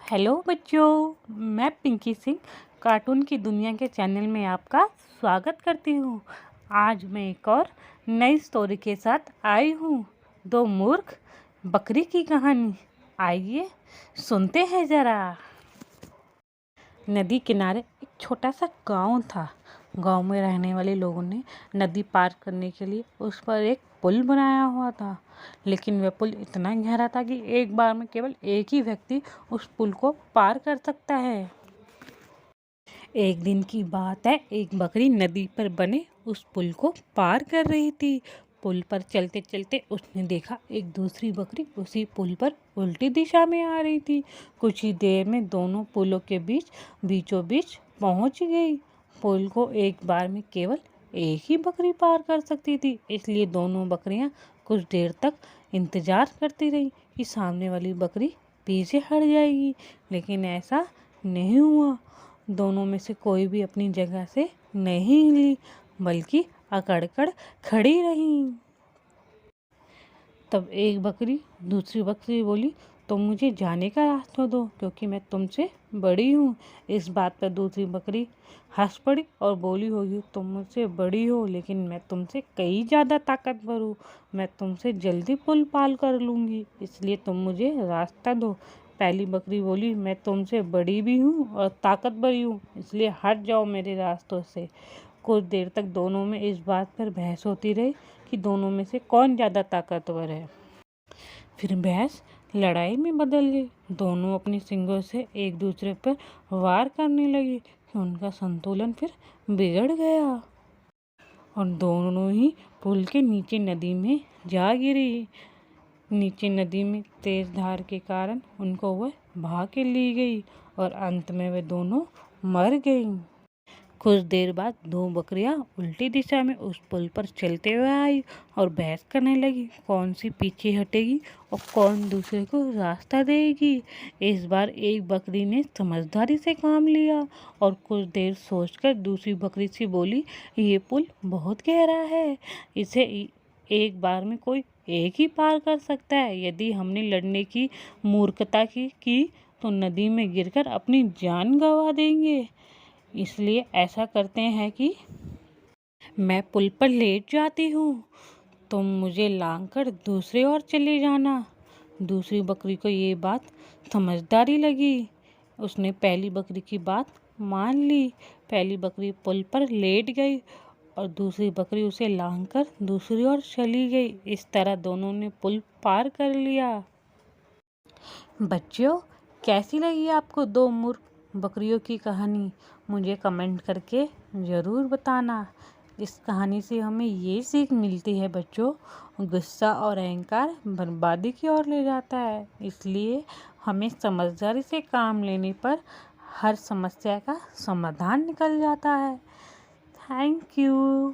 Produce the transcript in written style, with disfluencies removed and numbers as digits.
Hello बच्चों, मैं Pinky Singh cartoon की दुनिया के चैनल में आपका स्वागत करती हूँ। आज मैं एक और नई स्टोरी के साथ आई हूँ, दो मूर्ख बकरी की कहानी। आइए सुनते हैं ज़रा। नदी किनारे एक छोटा सा गांव था। गांव में रहने वाले लोगों ने नदी पार करने के लिए उस पर एक पुल बनाया हुआ था, लेकिन वह पुल इतना गहरा था कि एक बार में केवल एक ही व्यक्ति उस पुल को पार कर सकता है। एक दिन की बात है, एक बकरी नदी पर बने उस पुल को पार कर रही थी। पुल पर चलते चलते उसने देखा एक दूसरी बकरी उसी पुल पर उल्टी दिशा में आ रही थी। कुछ ही देर में दोनों पुलों के बीचों बीच पहुंच गई। पुल को एक बार में केवल एक ही बकरी पार कर सकती थी, इसलिए दोनों बकरियां कुछ देर तक इंतजार करती रही कि सामने वाली बकरी पीछे हट जाएगी, लेकिन ऐसा नहीं हुआ। दोनों में से कोई भी अपनी जगह से नहीं हिली, बल्कि अकड़कर खड़ी रही। तब एक बकरी दूसरी बकरी बोली, तुम मुझे जाने का रास्ता दो, क्योंकि मैं तुमसे बड़ी हूँ। इस बात पर दूसरी बकरी हंस पड़ी और बोली, होगी तुम मुझसे बड़ी हो, लेकिन मैं तुमसे कई ज़्यादा ताकतवर हूँ। मैं तुमसे जल्दी पुल पार कर लूँगी, इसलिए तुम मुझे रास्ता दो। पहली बकरी बोली, मैं तुमसे बड़ी भी हूँ और ताकतवर भी हूँ, इसलिए हट जाओ मेरे रास्तों से। कुछ देर तक दोनों में इस बात पर बहस होती रही कि दोनों में से कौन ज़्यादा ताकतवर है। फिर बहस लड़ाई में बदल गई। दोनों अपनी सींगों से एक दूसरे पर वार करने लगे कि उनका संतुलन फिर बिगड़ गया और दोनों ही पुल के नीचे नदी में जा गिरी। नीचे नदी में तेज धार के कारण उनको वह बहा के ली गई और अंत में वे दोनों मर गईं। कुछ देर बाद दो बकरियां उल्टी दिशा में उस पुल पर चलते हुए आई और बहस करने लगी, कौन सी पीछे हटेगी और कौन दूसरे को रास्ता देगी। इस बार एक बकरी ने समझदारी से काम लिया और कुछ देर सोचकर दूसरी बकरी से बोली, ये पुल बहुत गहरा है, इसे एक बार में कोई एक ही पार कर सकता है। यदि हमने लड़ने की मूर्खता की तो नदी में गिरकर अपनी जान गंवा देंगे। इसलिए ऐसा करते हैं कि मैं पुल पर लेट जाती हूँ, तुम मुझे लांघकर दूसरे ओर चले जाना। दूसरी बकरी को ये बात समझदारी लगी। उसने पहली बकरी की बात मान ली। पहली बकरी पुल पर लेट गई और दूसरी बकरी उसे लांघकर दूसरी ओर चली गई। इस तरह दोनों ने पुल पार कर लिया। बच्चों, कैसी लगी आपको दो मूर्ख बकरियों की कहानी? मुझे कमेंट करके ज़रूर बताना। इस कहानी से हमें ये सीख मिलती है बच्चों, गुस्सा और अहंकार बर्बादी की ओर ले जाता है, इसलिए हमें समझदारी से काम लेने पर हर समस्या का समाधान निकल जाता है। Thank you.